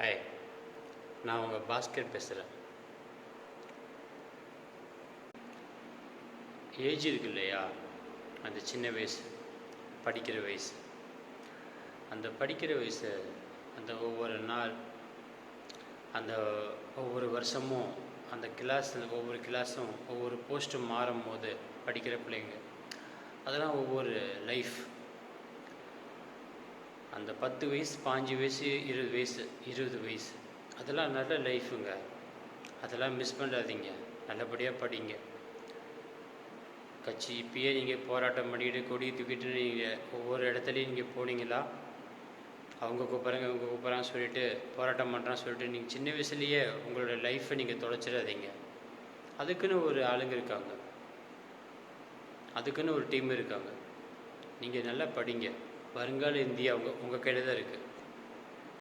Hi, நான் உங்கள் பாஸ்கர் பேசுகிறேன். ஏஜ் இருக்கு இல்லையா, அந்த சின்ன வயசு, படிக்கிற வயசு, அந்த படிக்கிற வயசு, அந்த ஒவ்வொரு நாள், அந்த ஒவ்வொரு வருஷமும், அந்த கிளாஸில் ஒவ்வொரு கிளாஸும் ஒவ்வொரு போஸ்ட்டும் மாறும் போது படிக்கிற பிள்ளைங்க, அதெல்லாம் ஒவ்வொரு லைஃப். அந்த 10 வயசு, 5 வயசு, 20 வயசு, அதெல்லாம் நல்ல லைஃபுங்க. அதெல்லாம் மிஸ் பண்ணாதீங்க. நல்லபடியாக படிங்க. கட்சி இப்பயே நீங்கள் போராட்டம் பண்ணிக்கிட்டு கொடி தூக்கிட்டு நீங்கள் ஒவ்வொரு இடத்துலையும் நீங்கள் போனீங்களா, அவங்க கூப்பிட்றாங்க இவங்க கூப்பிட்றான்னு சொல்லிட்டு போராட்டம் பண்ணுறான்னு சொல்லிட்டு நீங்கள் சின்ன வயசுலேயே உங்களோட லைஃப்பை நீங்கள் தொலைச்சிடாதீங்க. அதுக்குன்னு ஒரு ஆளுங்க இருக்காங்க, அதுக்குன்னு ஒரு டீம் இருக்காங்க. நீங்கள் நல்லா படிங்க. வருங்கால இந்தியா உங்கள் கையில் தான் இருக்குது.